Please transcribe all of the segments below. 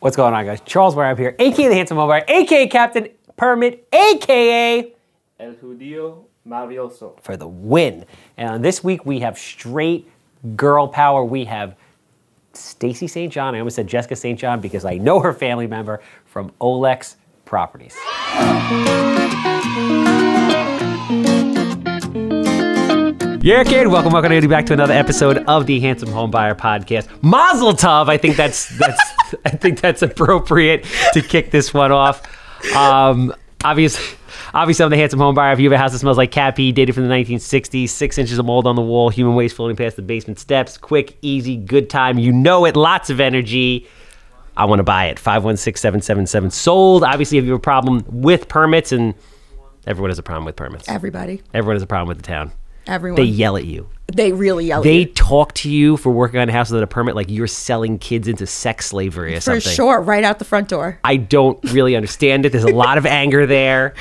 What's going on, guys? Charles Weinraub here, AKA the Handsome Homebuyer, AKA Captain Permit, AKA El Judío Mavioso. For the win. And this week we have straight girl power. We have Stacy St. John. I almost said Jessica St. John because I know her family member from Olex Properties. Yeah, kid. Welcome everybody back to another episode of the Handsome Homebuyer podcast. Mazel tov. I think that's appropriate to kick this one off. Obviously, I'm the Handsome Homebuyer. If you have a house that smells like cat pee, dated from the 1960s, 6 inches of mold on the wall, human waste floating past the basement steps, quick, easy, good time. You know it. Lots of energy. I want to buy it. 516-777 sold. Obviously, if you have a problem with permits, and everyone has a problem with permits. Everybody. Everyone has a problem with the town. Everyone. They yell at you. They really yell at you. They talk to you for working on a house without a permit like you're selling kids into sex slavery or something. For sure, right out the front door. I don't really understand it. There's a lot of anger there.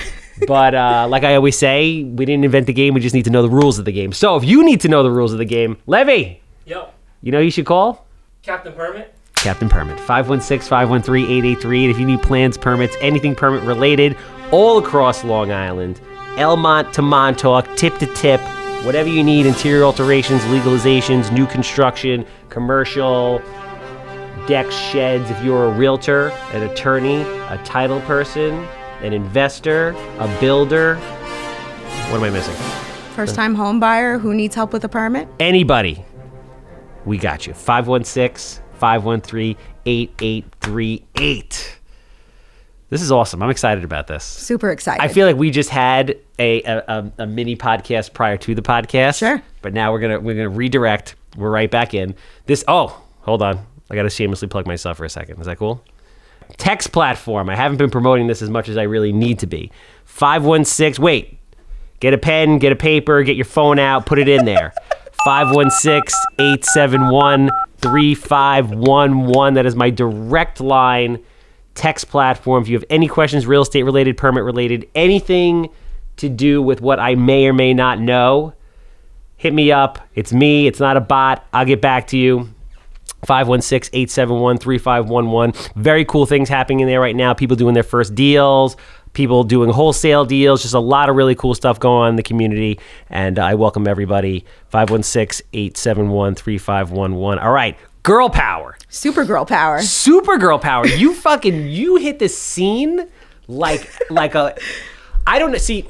But like I always say, we didn't invent the game. We just need to know the rules of the game. So if you need to know the rules of the game, Levy. Yo. You know who you should call? Captain Permit. Captain Permit. 516-513-883. And if you need plans, permits, anything permit related, all across Long Island, Elmont to Montauk, tip to tip, whatever you need, interior alterations, legalizations, new construction, commercial, decks, sheds. If you're a realtor, an attorney, a title person, an investor, a builder. What am I missing? First-time home buyer who needs help with a permit? Anybody. We got you. 516-513-8838. This is awesome. I'm excited about this. Super excited. I feel like we just had a mini podcast prior to the podcast. Sure. But now we're gonna redirect. We're right back in. Hold on. I gotta shamelessly plug myself for a second. Is that cool? Text platform. I haven't been promoting this as much as I really need to be. 516. Get a pen, get a paper, get your phone out, put it in there. 516-871-3511. That is my direct line. Text platform. If you have any questions, real estate related, permit related, anything to do with what I may or may not know, hit me up. It's me. It's not a bot. I'll get back to you. 516-871-3511. Very cool things happening in there right now. People doing their first deals, people doing wholesale deals, just a lot of really cool stuff going on in the community. And I welcome everybody. 516-871-3511. All right. Girl power. Super girl power. Super girl power. You hit the scene like a, I don't see,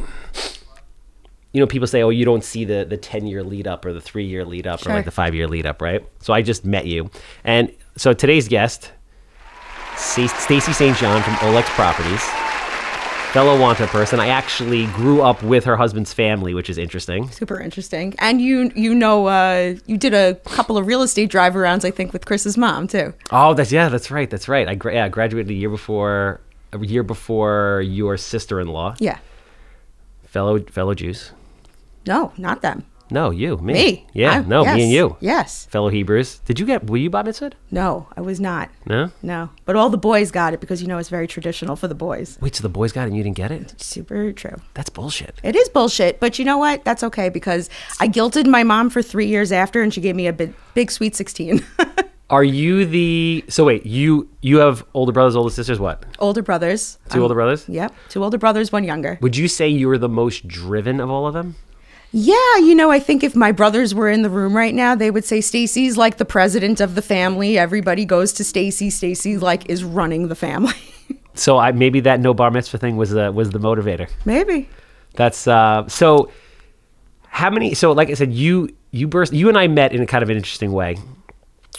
you know, people say, oh, you don't see the 10-year lead up or the 3-year lead up or like the 5-year lead up, right? So I just met you. And so today's guest, Stacy St. John from Olex Properties, fellow Wantagh person. I actually grew up with her husband's family, which is interesting. Super interesting. And you did a couple of real estate drive arounds, I think, with Chris's mom too. Oh, that's right. I graduated a year before your sister-in-law. Yeah. Fellow Jews. No, not them. No, you, me. Me. Yeah, yes, me and you. Yes. Fellow Hebrews. Were you bar mitzvahed? No, I was not. No? No. But all the boys got it because, you know, it's very traditional for the boys. Wait, so the boys got it and you didn't get it? Super true. That's bullshit. It is bullshit, but you know what? That's okay because I guilted my mom for 3 years after and she gave me a big sweet 16. Are you so wait, you have older brothers, older sisters, what? Older brothers. Two older brothers? Yep. 2 older brothers, 1 younger. Would you say you were the most driven of all of them? Yeah, you know, I think if my brothers were in the room right now, they would say Stacy's like the president of the family. Everybody goes to Stacy. Stacy like is running the family. So maybe that no bar mitzvah thing was the motivator. Maybe. That's so. How many? So like I said, you and I met in a kind of an interesting way.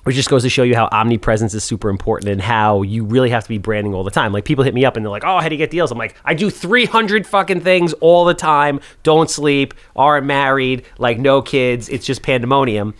Which just goes to show you how omnipresence is super important and how you really have to be branding all the time. Like people hit me up and they're like, oh, how do you get deals? I'm like, I do 300 fucking things all the time. Don't sleep, aren't married, like no kids. It's just pandemonium.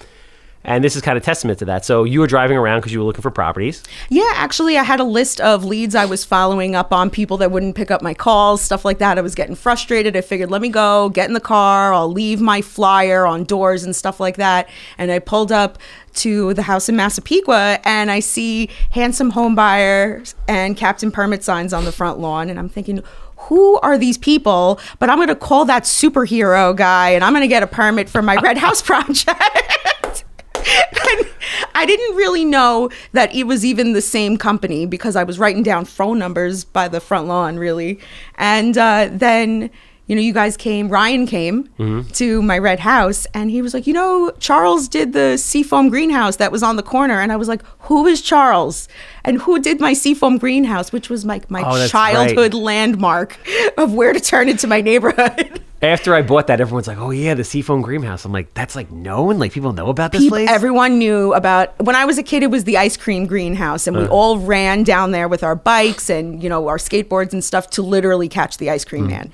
And this is kind of testament to that. So you were driving around because you were looking for properties. Yeah, actually, I had a list of leads I was following up on, people that wouldn't pick up my calls, stuff like that. I was getting frustrated. I figured, let me go, get in the car. I'll leave my flyer on doors and stuff like that. And I pulled up to the house in Massapequa and I see Handsome Homebuyer and Captain Permit signs on the front lawn. And I'm thinking, who are these people? But I'm going to call that superhero guy and I'm going to get a permit for my red house project. And I didn't really know that it was even the same company because I was writing down phone numbers by the front lawn, really. And then, you know, you guys came, Ryan came to my red house, and he was like, you know, Charles did the seafoam greenhouse that was on the corner. And I was like, who is Charles? And who did my seafoam greenhouse, which was my childhood landmark of where to turn into my neighborhood. After I bought that, everyone's like, oh yeah, the seafoam greenhouse. I'm like, that's like known? Like people know about this place? Everyone knew about, when I was a kid, it was the ice cream greenhouse. And we all ran down there with our bikes and, you know, our skateboards and stuff to literally catch the ice cream man.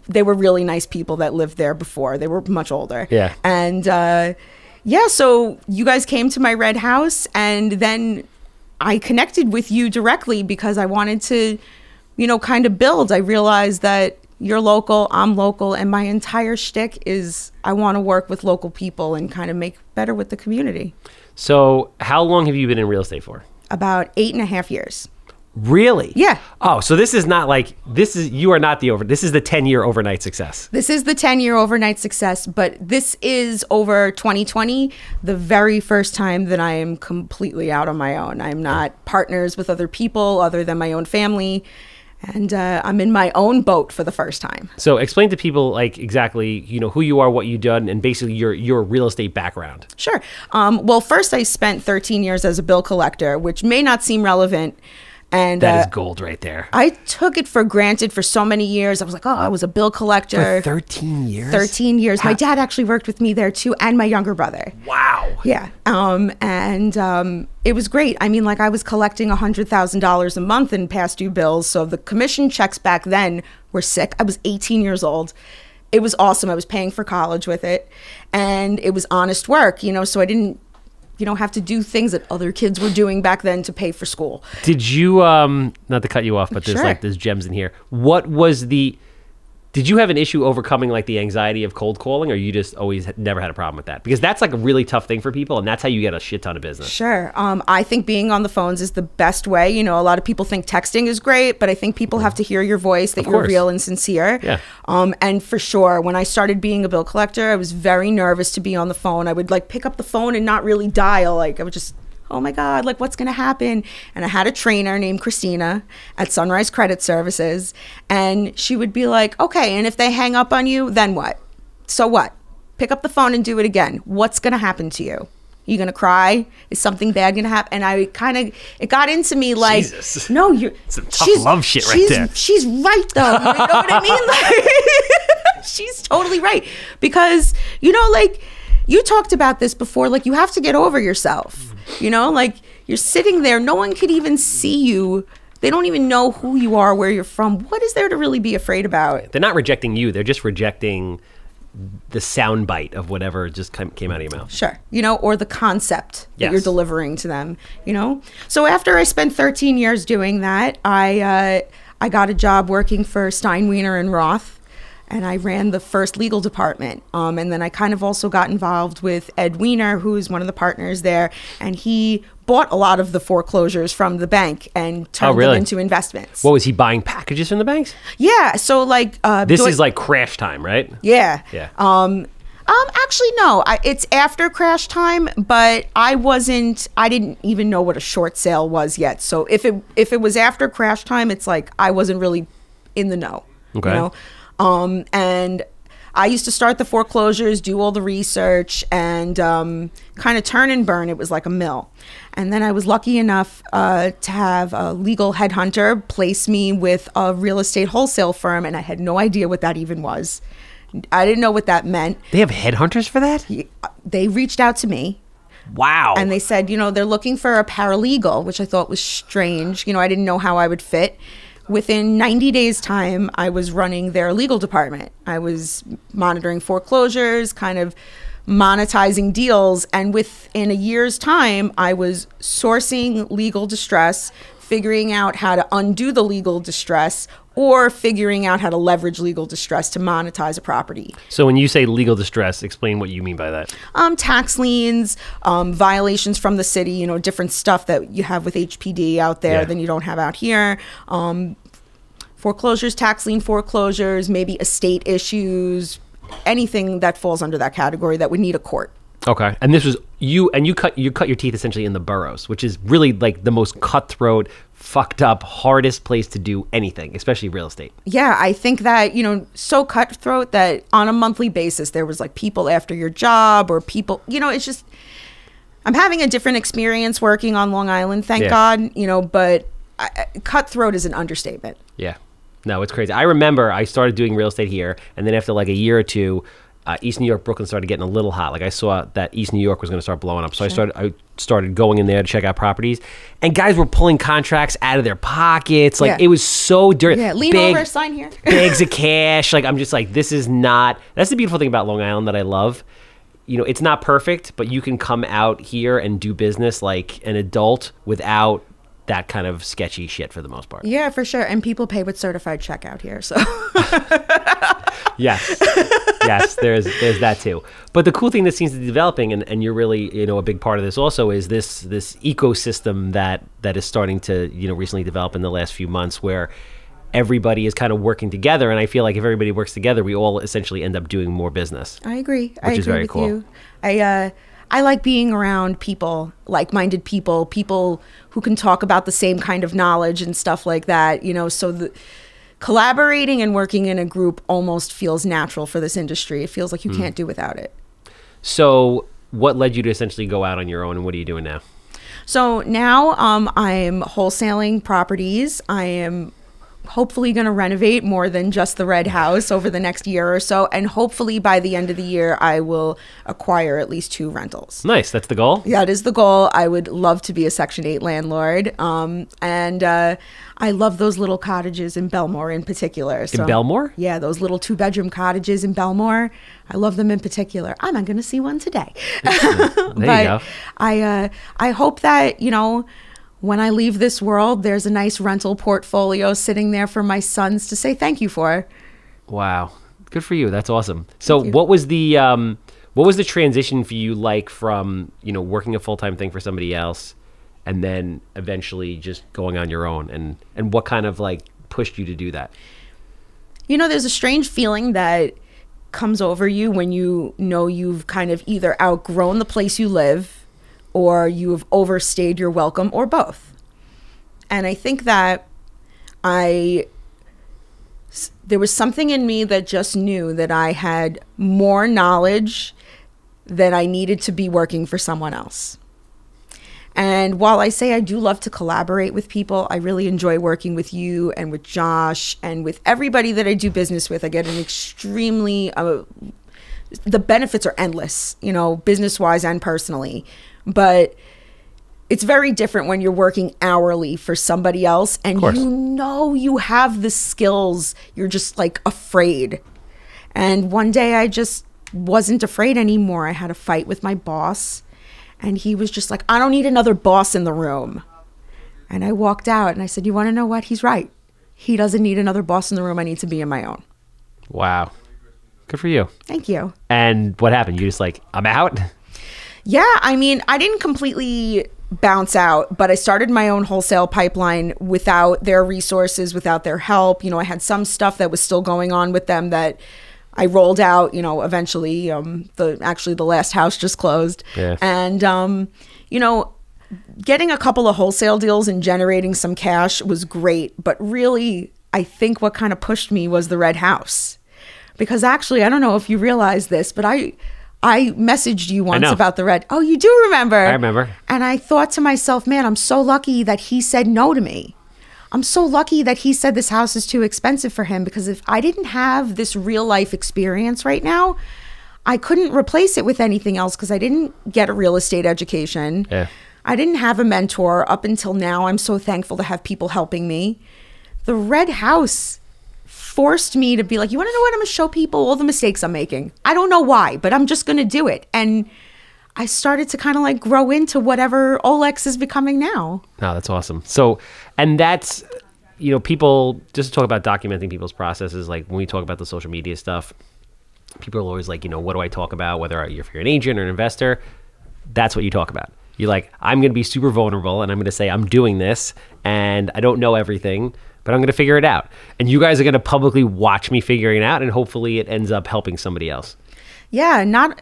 They were really nice people that lived there before. They were much older. Yeah. And yeah, so you guys came to my red house, and then I connected with you directly because I wanted to, you know, kind of build. I realized that you're local, I'm local, and my entire shtick is I want to work with local people and kind of make better with the community. So how long have you been in real estate for? About 8.5 years. Really? Yeah. Oh, so this is not like, this is the 10-year overnight success. This is the 10-year overnight success, but this is over 2020, the very first time that I am completely out on my own. I'm not partners with other people other than my own family. And I'm in my own boat for the first time. So explain to people like exactly, you know, who you are, what you've done, and basically your real estate background. Sure. Well, first I spent 13 years as a bill collector, which may not seem relevant. And that is gold right there. I took it for granted for so many years. I was like, oh, I was a bill collector. For 13 years? 13 years. My dad actually worked with me there too, and my younger brother. Wow. Yeah. It was great. I mean, like I was collecting $100,000 a month in past due bills. So the commission checks back then were sick. I was 18 years old. It was awesome. I was paying for college with it, and it was honest work, you know, so I didn't, you know, have to do things that other kids were doing back then to pay for school. Did you, not to cut you off, but there's gems in here. Did you have an issue overcoming like the anxiety of cold calling, or you just always never had a problem with that? Because that's like a really tough thing for people, and that's how you get a shit ton of business. Sure. I think being on the phones is the best way. You know, a lot of people think texting is great, but I think people have to hear your voice, that you're real and sincere. Yeah. And for sure, when I started being a bill collector, I was very nervous to be on the phone. I would like pick up the phone and not really dial. Like I would just, oh my God, like what's going to happen? And I had a trainer named Christina at Sunrise Credit Services, and she would be like, okay, and if they hang up on you, then what? So what? Pick up the phone and do it again. What's going to happen to you? You going to cry? Is something bad going to happen? And it got into me like, Jesus. No, some tough love shit right there. She's right though. You know what I mean? Like, she's totally right. Because, you know, like you talked about this before, like you have to get over yourself. You know, like you're sitting there, no one could even see you. They don't even know who you are, where you're from. What is there to really be afraid about? They're not rejecting you. They're just rejecting the soundbite of whatever just came out of your mouth. Sure. You know, or the concept that you're delivering to them, you know? So after I spent 13 years doing that, I got a job working for Stein, Wiener and Roth. And I ran the first legal department. And then I kind of also got involved with Ed Wiener, who's one of the partners there. And he bought a lot of the foreclosures from the bank and turned them into investments. What was he buying packages from the banks? Yeah. So like this is like crash time, right? Yeah. Yeah. Actually, no. It's after crash time, but I didn't even know what a short sale was yet. So if it was after crash time, it's like I wasn't really in the know. Okay. You know? And I used to start the foreclosures, do all the research, and kind of turn and burn. It was like a mill. And then I was lucky enough to have a legal headhunter place me with a real estate wholesale firm, and I had no idea what that even was. I didn't know what that meant. They have headhunters for that? They reached out to me. Wow. And they said, you know, they're looking for a paralegal, which I thought was strange. You know, I didn't know how I would fit. Within 90 days' time, I was running their legal department. I was monitoring foreclosures, kind of monetizing deals. And within a year's time, I was sourcing legal distress, figuring out how to undo the legal distress, or figuring out how to leverage legal distress to monetize a property. So when you say legal distress, explain what you mean by that. Tax liens, violations from the city, you know, different stuff that you have with HPD out there than you don't have out here. Foreclosures, tax lien foreclosures, maybe estate issues, anything that falls under that category that would need a court. Okay. And this was you cut your teeth essentially in the boroughs, which is really like the most cutthroat, fucked up, hardest place to do anything, especially real estate. Yeah, I think that, so cutthroat that on a monthly basis there was like people after your job or people, it's just, I'm having a different experience working on Long Island, thank God, but cutthroat is an understatement. Yeah. No, it's crazy. I remember I started doing real estate here, and then after like a year or two, East New York, Brooklyn started getting a little hot. Like I saw that East New York was going to start blowing up. So I started going in there to check out properties, and guys were pulling contracts out of their pockets. Like it was so dirty. Yeah, lean over, sign here. Bags of cash. Like I'm just like, this is not, that's the beautiful thing about Long Island that I love. It's not perfect, but you can come out here and do business like an adult without that kind of sketchy shit for the most part. Yeah, for sure. And people pay with certified checkout here, so. Yes, there's that too. But the cool thing that seems to be developing, and you're really a big part of this also, is this ecosystem that is starting to recently develop in the last few months, where everybody is kind of working together. And I feel like if everybody works together, we all essentially end up doing more business. I agree. Which is very cool. You. I like being around people, like-minded people who can talk about the same kind of knowledge and stuff like that, so the collaborating and working in a group almost feels natural for this industry. It feels like you can't do without it. So what led you to essentially go out on your own, and what are you doing now? So now I'm wholesaling properties. I am hopefully going to renovate more than just the red house over the next year or so. And hopefully by the end of the year, I will acquire at least 2 rentals. Nice. That's the goal? That is the goal. I would love to be a Section 8 landlord. I love those little cottages in Belmore in particular. So, in Belmore? Yeah, those little 2-bedroom cottages in Belmore. I love them in particular. I'm going to see one today. There you go. I hope that, when I leave this world, there's a nice rental portfolio sitting there for my sons to say thank you for. Wow. Good for you. That's awesome. So what was the transition for you like from, working a full-time thing for somebody else and then eventually just going on your own, and what kind of like pushed you to do that? There's a strange feeling that comes over you when you've kind of either outgrown the place you live or you have overstayed your welcome, or both. And I think that there was something in me that just knew that I had more knowledge than I needed to be working for someone else. And while I say I do love to collaborate with people, I really enjoy working with you and with Josh and with everybody that I do business with. I get an extremely, the benefits are endless, business-wise and personally. But it's very different when you're working hourly for somebody else and you have the skills. You're just like afraid. And one day I just wasn't afraid anymore. I had a fight with my boss, and he was just like, I don't need another boss in the room. And I walked out and I said, you want to know what? He's right. He doesn't need another boss in the room. I need to be on my own. Wow. Good for you. Thank you. And what happened? You just like, I'm out? Yeah, I mean, I didn't completely bounce out, but I started my own wholesale pipeline without their resources, without their help. I had some stuff that was still going on with them that I rolled out, eventually. The last house just closed. Yeah. And, getting a couple of wholesale deals and generating some cash was great. But really, I think what kind of pushed me was the red house. Because actually, I don't know if you realize this, but I messaged you once about the red. Oh, you do remember? I remember. And I thought to myself, man, I'm so lucky that he said no to me. I'm so lucky that he said this house is too expensive for him, because if I didn't have this real life experience right now, I couldn't replace it with anything else, because I didn't get a real estate education. Yeah. I didn't have a mentor up until now. I'm so thankful to have people helping me. The red house forced me to be like, you want to know what? I'm going to show people all the mistakes I'm making. I don't know why, but I'm just going to do it. And I started to kind of like grow into whatever Olex is becoming now. No, that's awesome. So, and that's, people, just to talk about documenting people's processes, like when we talk about the social media stuff, people are always like, what do I talk about? Whether if you're an agent or an investor, that's what you talk about. You're like, I'm going to be super vulnerable, and I'm going to say I'm doing this and I don't know everything, but I'm going to figure it out. And you guys are going to publicly watch me figuring it out, and hopefully it ends up helping somebody else. Yeah, not,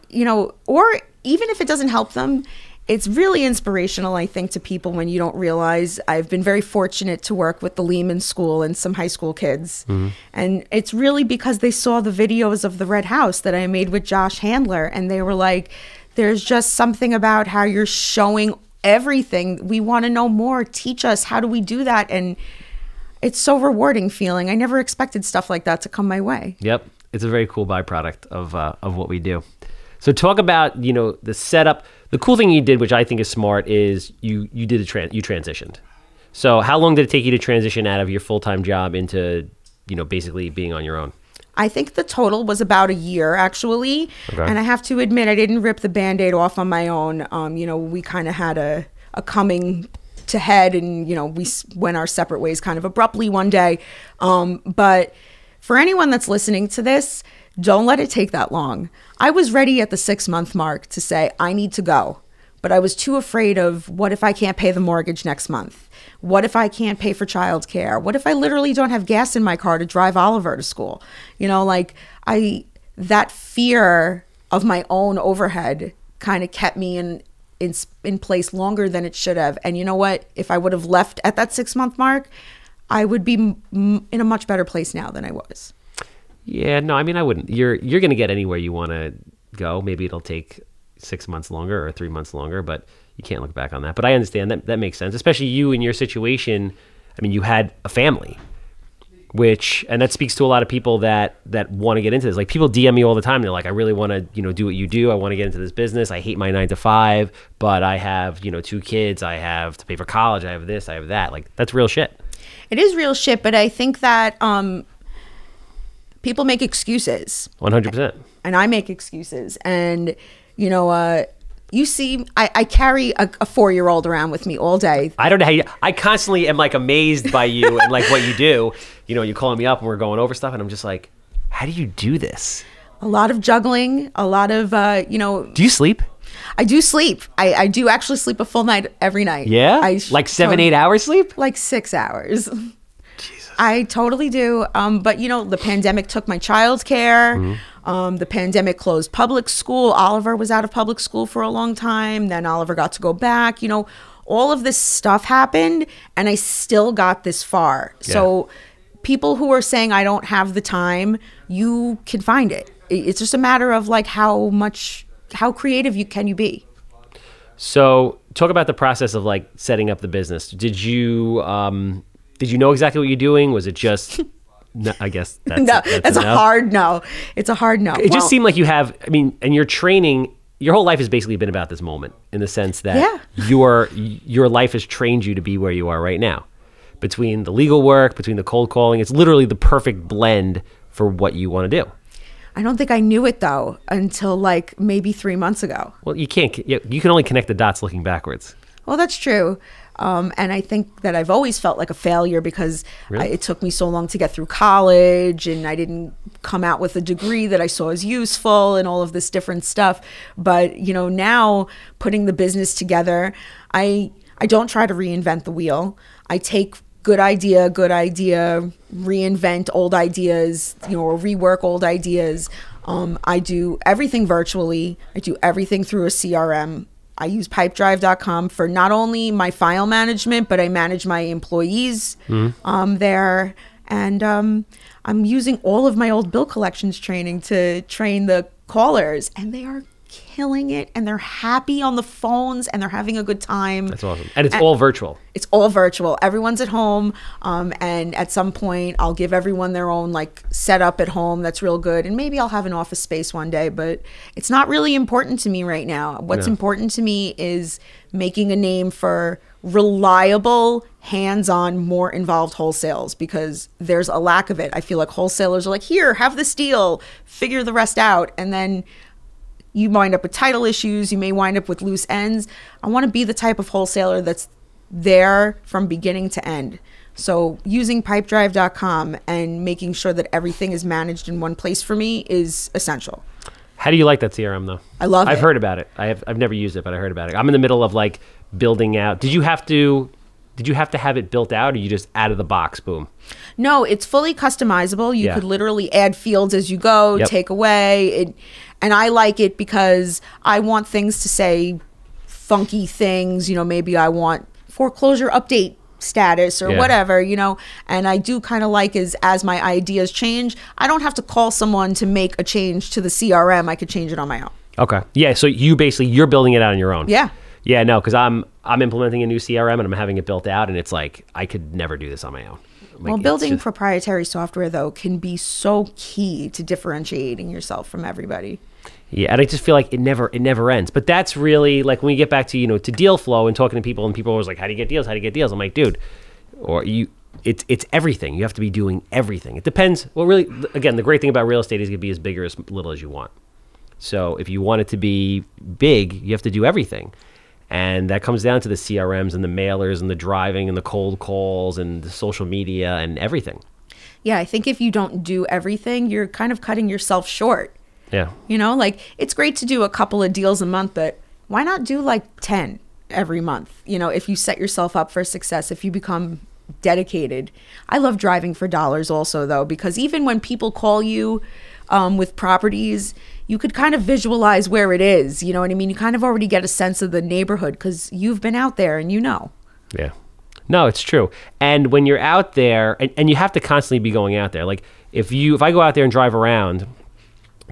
or even if it doesn't help them, it's really inspirational, I think, to people when you don't realize. I've been very fortunate to work with the Lehman School and some high school kids. And it's really because they saw the videos of the Red House that I made with Josh Handler. And they were like, there's just something about how you're showing everything. We want to know more. Teach us. How do we do that? And it's so rewarding feeling. I never expected stuff like that to come my way. Yep. It's a very cool byproduct of what we do. So talk about, the setup. The cool thing you did, which I think is smart, is you transitioned. So how long did it take you to transition out of your full-time job into, basically being on your own? I think the total was about a year, actually. Okay. And I have to admit, I didn't rip the Band-Aid off on my own. We kind of had a coming to head, and, we went our separate ways kind of abruptly one day. But for anyone that's listening to this, don't let it take that long. I was ready at the 6-month mark to say, I need to go. But I was too afraid of, what if I can't pay the mortgage next month? What if I can't pay for childcare? What if I literally don't have gas in my car to drive Oliver to school? That fear of my own overhead kind of kept me in place longer than it should have. And you know what? If I would have left at that 6-month mark, I would be in a much better place now than I was. Yeah, no, I mean, I wouldn't. You're going to get anywhere you want to go. Maybe it'll take 6 months longer or 3 months longer, but you can't look back on that. But I understand that makes sense, especially you in your situation. I mean, you had a family, and that speaks to a lot of people that want to get into this. Like, people DM me all the time. They're like, I really want to, do what you do. I want to get into this business. I hate my 9 to 5, but I have, 2 kids. I have to pay for college. I have this, I have that. Like, that's real shit. It is real shit, but I think that people make excuses. 100%. And I make excuses. And, you see, I carry a 4-year-old around with me all day. I don't know how I constantly am like amazed by you and like what you do. You're calling me up and we're going over stuff and I'm just like, how do you do this? A lot of juggling, a lot of, Do you sleep? I do sleep. I do actually sleep a full night every night. Yeah? Like 7-8 hours sleep? Like 6 hours. Jesus. I totally do. But, the pandemic took my childcare. The pandemic closed public school. Oliver was out of public school for a long time. Then Oliver got to go back. All of this stuff happened and I still got this far. Yeah. So people who are saying I don't have the time, you can find it. It's just a matter of like how creative can you be? So talk about the process of like setting up the business. Did you know exactly what you're doing? Was it just, no, I guess that's a hard no. It's a hard no. It just seemed like you have, and your training, your whole life has basically been about this moment in the sense that your life has trained you to be where you are right now. Between the legal work, between the cold calling, it's literally the perfect blend for what you want to do. I don't think I knew it though until like maybe 3 months ago. Well, you can only connect the dots looking backwards. Well, that's true. And I think that I've always felt like a failure because it took me so long to get through college and I didn't come out with a degree that I saw as useful and all of this different stuff. But, now putting the business together, I don't try to reinvent the wheel. I take good idea, reinvent old ideas, or rework old ideas. I do everything virtually. I do everything through a CRM. I use pipedrive.com for not only my file management, but I manage my employees there. And I'm using all of my old bill collections training to train the callers, and they are killing it, and they're happy on the phones, and they're having a good time. That's awesome. And it's all virtual. It's all virtual. Everyone's at home, and at some point, I'll give everyone their own like setup at home that's real good, and maybe I'll have an office space one day, but it's not really important to me right now. What's important to me is making a name for reliable, hands-on, more involved wholesales, because there's a lack of it. I feel like wholesalers are like, here, have this deal, figure the rest out, and then you wind up with title issues. You may wind up with loose ends. I want to be the type of wholesaler that's there from beginning to end. So using pipedrive.com and making sure that everything is managed in one place for me is essential. How do you like that CRM though? I love it. I've heard about it. I've never used it, but I heard about it. I'm in the middle of like building out. Did you have to did you have to have it built out, or you just out of the box, boom? No, it's fully customizable. You could literally add fields as you go, take away it. And I like it because I want things to say funky things. You know, maybe I want foreclosure update status or whatever, you know. And I do kind of like as my ideas change, I don't have to call someone to make a change to the CRM. I could change it on my own. Okay. Yeah. So you're building it out on your own. Yeah. Yeah. No, because I'm implementing a new CRM and I'm having it built out, and it's like I could never do this on my own. Like, well, building proprietary software though can be so key to differentiating yourself from everybody. Yeah, and I just feel like it never ends. But that's really like when we get back to, you know, to deal flow and talking to people, and people are always like, how do you get deals? How do you get deals? I'm like, dude, it's everything. You have to be doing everything. It depends. Well, really, again, the great thing about real estate is it can be as big or as little as you want. So if you want it to be big, you have to do everything. And that comes down to the CRMs and the mailers and the driving and the cold calls and the social media and everything. Yeah, I think if you don't do everything, you're kind of cutting yourself short. Yeah. You know, like it's great to do a couple of deals a month, but why not do like 10 every month? You know, if you set yourself up for success, if you become dedicated. I love driving for dollars also though, because even when people call you with properties, you could kind of visualize where it is. You know what I mean? You kind of already get a sense of the neighborhood because you've been out there and you know. Yeah. No, it's true. And when you're out there, and you have to constantly be going out there. Like if I go out there and drive around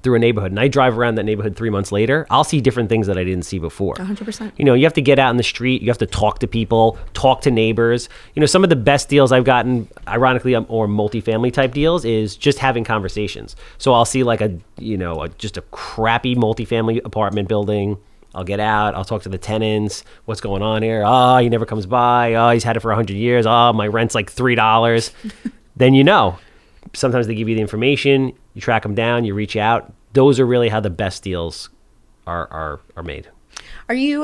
through a neighborhood and I drive around that neighborhood 3 months later, I'll see different things that I didn't see before. 100%. You know, you have to get out in the street. You have to talk to people, talk to neighbors. You know, some of the best deals I've gotten, ironically, or multifamily type deals, is just having conversations. So I'll see like just a crappy multifamily apartment building. I'll get out. I'll talk to the tenants. What's going on here? Oh, he never comes by. Oh, he's had it for 100 years. Oh, my rent's like $3. Then you know. Sometimes they give you the information. You track them down. You reach out. Those are really how the best deals are made. Are you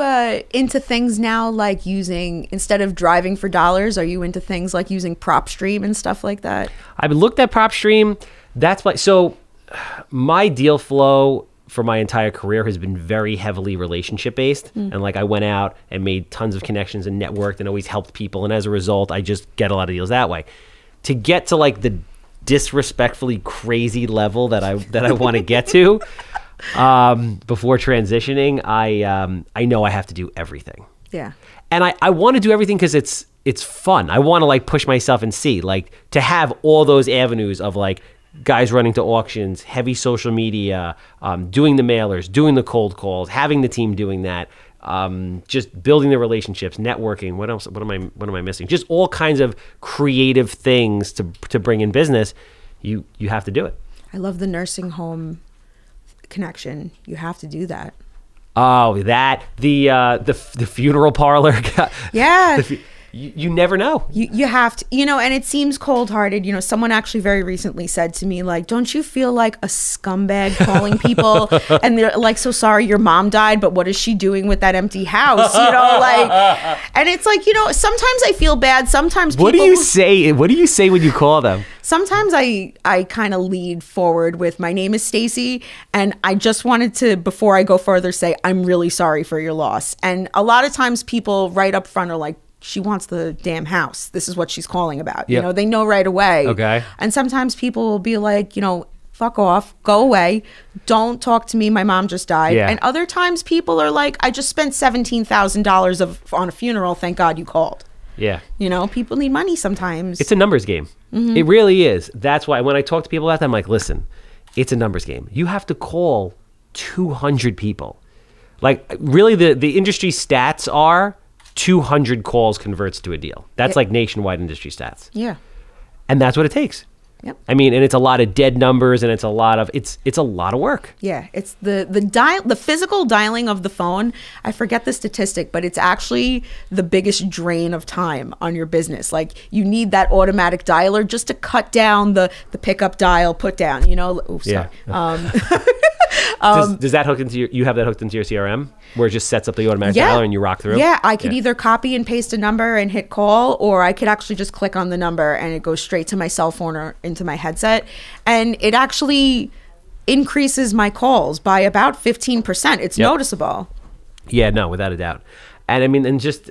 into things now like using, instead of driving for dollars, are you into things like using PropStream and stuff like that? I've looked at PropStream. So my deal flow for my entire career has been very heavily relationship based. And like I went out and made tons of connections and networked and always helped people. And as a result, I just get a lot of deals that way. To get to like the disrespectfully crazy level that I want to get to before transitioning, I know I have to do everything. Yeah. And I want to do everything because it's fun. I want to like push myself and see, like, to have all those avenues of like guys running to auctions, heavy social media, doing the mailers, doing the cold calls, having the team doing that, just building the relationships, networking. What else? What am I missing? Just all kinds of creative things to bring in business. You have to do it. I love the nursing home connection. You have to do that. Oh, the funeral parlor. Yeah. You never know. You have to, and it seems cold-hearted. Someone actually very recently said to me, like, don't you feel like a scumbag calling people and they're like, so sorry your mom died, but what is she doing with that empty house? And it's like, sometimes I feel bad. Sometimes people... What do you say? What do you say when you call them? Sometimes I kind of lead forward with, my name is Stacy, and I just wanted to, before I go further, say, I'm really sorry for your loss. And a lot of times people right up front are like, she wants the damn house. This is what she's calling about. Yep. They know right away. Okay. And sometimes people will be like, fuck off, go away. Don't talk to me. My mom just died. Yeah. And other times people are like, I just spent $17,000 on a funeral. Thank God you called. Yeah. People need money sometimes. It's a numbers game. Mm-hmm. It really is. That's why when I talk to people about that, I'm like, listen, it's a numbers game. You have to call 200 people. Like, really, the industry stats are 200 calls converts to a deal. That's like nationwide industry stats. Yeah. And that's what it takes. Yep. I mean, and it's a lot of dead numbers, and it's a lot of work. Yeah, it's the physical dialing of the phone. I forget the statistic, but it's actually the biggest drain of time on your business. Like, you need that automatic dialer just to cut down the pickup dial, put down. Oops, sorry. Yeah. Does that hook into you have that hooked into your CRM where it just sets up the automatic dialer and you rock through? Yeah, I could either copy and paste a number and hit call, or I could actually just click on the number and it goes straight to my cell phone or into my headset. And it actually increases my calls by about 15%. It's noticeable. Yeah, no, without a doubt. And I mean, and just,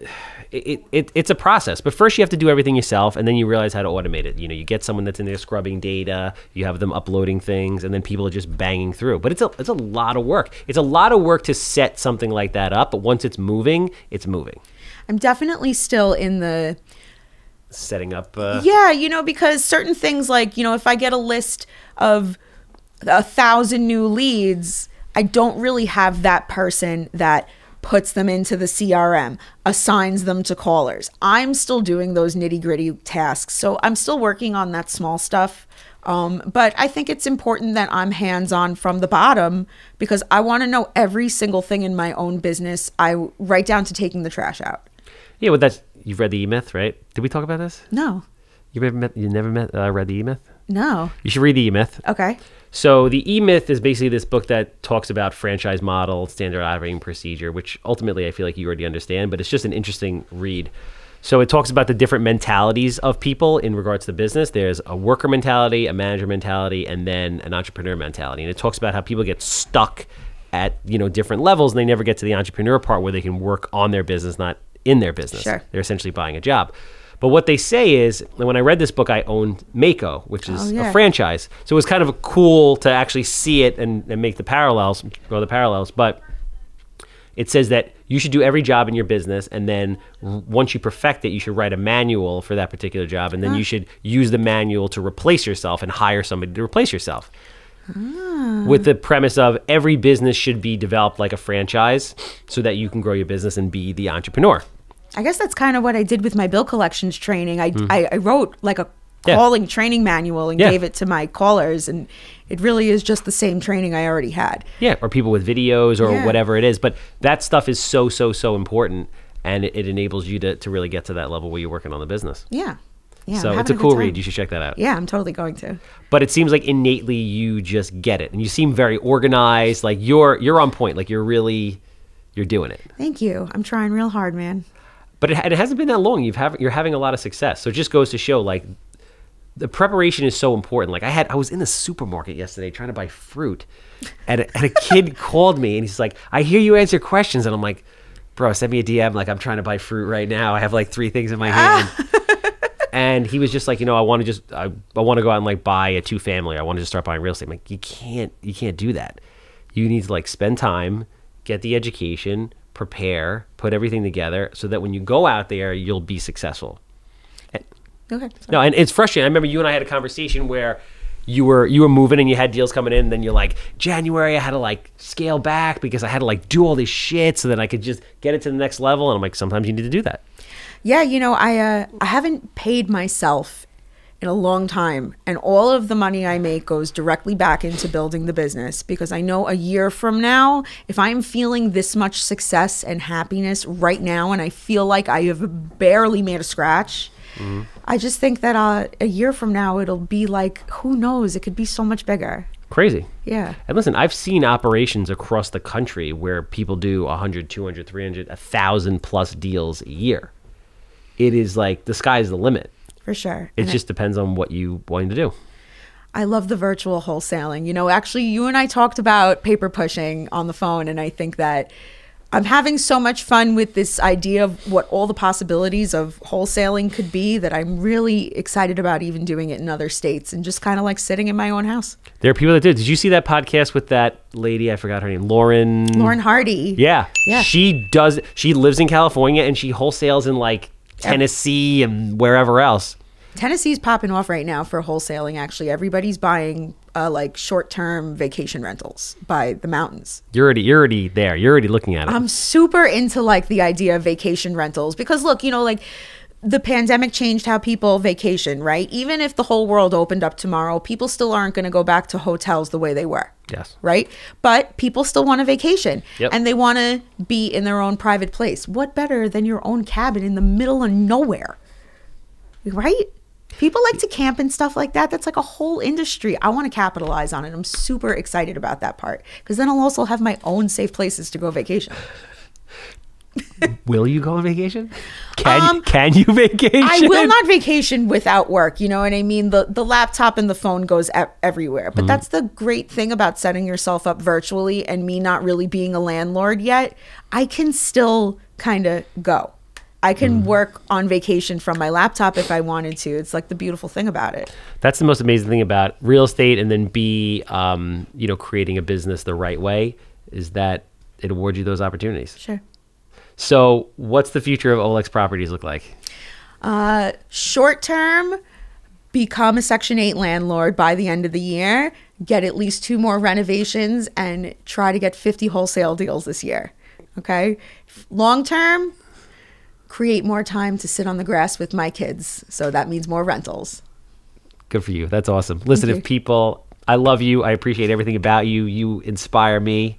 it's a process. But first you have to do everything yourself, and then you realize how to automate it. You get someone that's in there scrubbing data, you have them uploading things, and then people are just banging through. But it's a lot of work. It's a lot of work to set something like that up, but once it's moving, it's moving. I'm definitely still in the setting up. Because certain things like, if I get a list of 1,000 new leads, I don't really have that person that puts them into the CRM, assigns them to callers. I'm still doing those nitty-gritty tasks. So I'm still working on that small stuff. But I think it's important that I'm hands-on from the bottom because I want to know every single thing in my own business. Right down to taking the trash out. Yeah, well, you've read the E-Myth, right? Did we talk about this? No. You never read the E-Myth? No. You should read the E-Myth. Okay. So the E-Myth is basically this book that talks about franchise model, standard operating procedure, which ultimately I feel like you already understand, but it's just an interesting read. So it talks about the different mentalities of people in regards to business. There's a worker mentality, a manager mentality, and then an entrepreneur mentality. And it talks about how people get stuck at different levels, and they never get to the entrepreneur part where they can work on their business, not in their business. Sure. They're essentially buying a job. But what they say is, when I read this book, I owned Mako, which is a franchise. So it was kind of cool to actually see it and make the parallels, draw the parallels. But it says that you should do every job in your business, and then once you perfect it, you should write a manual for that particular job, and then you should use the manual to replace yourself and hire somebody to replace yourself. With the premise of every business should be developed like a franchise so that you can grow your business and be the entrepreneur. I guess that's kind of what I did with my bill collections training. I wrote like a calling training manual and gave it to my callers, and it really is just the same training I already had. Yeah, or people with videos or whatever it is. But that stuff is so important, and it enables you to really get to that level where you're working on the business. Yeah. So it's a cool read. You should check that out. Yeah, I'm totally going to. But it seems like innately you just get it, and you seem very organized. Like you're on point. Like you're doing it. Thank you. I'm trying real hard, man. But it hasn't been that long. You're having a lot of success. So it just goes to show, like, the preparation is so important. Like I was in the supermarket yesterday trying to buy fruit, and a kid called me, and he's like, "I hear you answer questions," and I'm like, "Bro, send me a DM. Like I'm trying to buy fruit right now. I have like 3 things in my hand." And he was just like, I want to go out and like buy a 2-family. I want to just start buying real estate. I'm like, you can't do that. You need to like spend time, get the education, prepare, put everything together so that when you go out there, you'll be successful. Okay. No, and it's frustrating. I remember you and I had a conversation where you were moving and you had deals coming in, and then you're like, January, I had to like scale back because I had to like do all this shit so that I could just get it to the next level. And I'm like, sometimes you need to do that. Yeah, I haven't paid myself in a long time, and all of the money I make goes directly back into building the business, because I know a year from now, if I'm feeling this much success and happiness right now, and I feel like I have barely made a scratch, I just think that a year from now, it'll be like, who knows, it could be so much bigger. Crazy. Yeah. And listen, I've seen operations across the country where people do 100, 200, 300, 1,000 plus deals a year. It is like the sky's the limit. For sure. It just depends on what you want to do. I love the virtual wholesaling. Actually, you and I talked about paper pushing on the phone, and I think that I'm having so much fun with this idea of what all the possibilities of wholesaling could be, that I'm really excited about even doing it in other states and just kind of like sitting in my own house. There are people that did. Did you see that podcast with that lady? I forgot her name. Lauren Hardy. Yeah. Yeah. She lives in California, and she wholesales in like Tennessee and wherever else. Tennessee's popping off right now for wholesaling. Actually, everybody's buying like short-term vacation rentals by the mountains. You're already there. You're already looking at it. I'm super into like the idea of vacation rentals because look, like the pandemic changed how people vacation, right? Even if the whole world opened up tomorrow, people still aren't going to go back to hotels the way they were. Yes. Right? But people still want a vacation. Yep. And they want to be in their own private place. What better than your own cabin in the middle of nowhere? Right? People like to camp and stuff like that. That's like a whole industry. I want to capitalize on it. I'm super excited about that part because then I'll also have my own safe places to go vacation. Will you go on vacation? Can you vacation? I will not vacation without work. You know what I mean? The laptop and the phone goes everywhere. But that's the great thing about setting yourself up virtually and me not really being a landlord yet. I can still kind of go. I can work on vacation from my laptop if I wanted to. It's like the beautiful thing about it. That's the most amazing thing about real estate, and then B, creating a business the right way is that it awards you those opportunities. Sure. So what's the future of Olex Properties look like? Short term, become a Section 8 landlord by the end of the year, get at least 2 more renovations, and try to get 50 wholesale deals this year. Okay? Long term, create more time to sit on the grass with my kids. So that means more rentals. Good for you. That's awesome. Listen, Thank if people, I love you. I appreciate everything about you. You inspire me.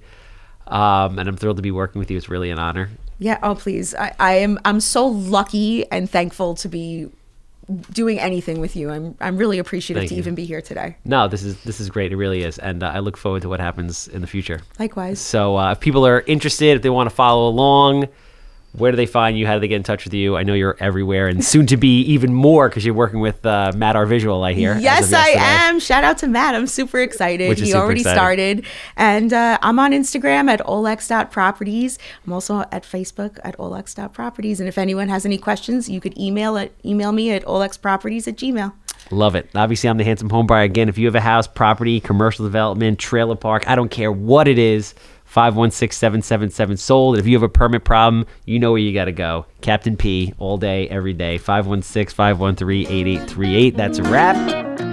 And I'm thrilled to be working with you. It's really an honor. Yeah. Oh, please. I'm so lucky and thankful to be doing anything with you. I'm really appreciative Thank to you. even be here today. No, this is great. It really is. And I look forward to what happens in the future. Likewise. So if people are interested, if they want to follow along, where do they find you? How do they get in touch with you? I know you're everywhere, and soon to be even more because you're working with Matt, our visual, I hear. Yes, I am. Shout out to Matt. I'm super excited. Which is He super already exciting. started. And I'm on Instagram at olex.properties. I'm also at Facebook at olex.properties. And if anyone has any questions, you could email me at olexproperties@gmail.com. Love it. Obviously, I'm the Handsome Homebuyer. Again, if you have a house, property, commercial development, trailer park, I don't care what it is, 516-777 sold. If you have a permit problem, you know where you got to go. Captain P, all day, every day, 516-513-8838. That's a wrap.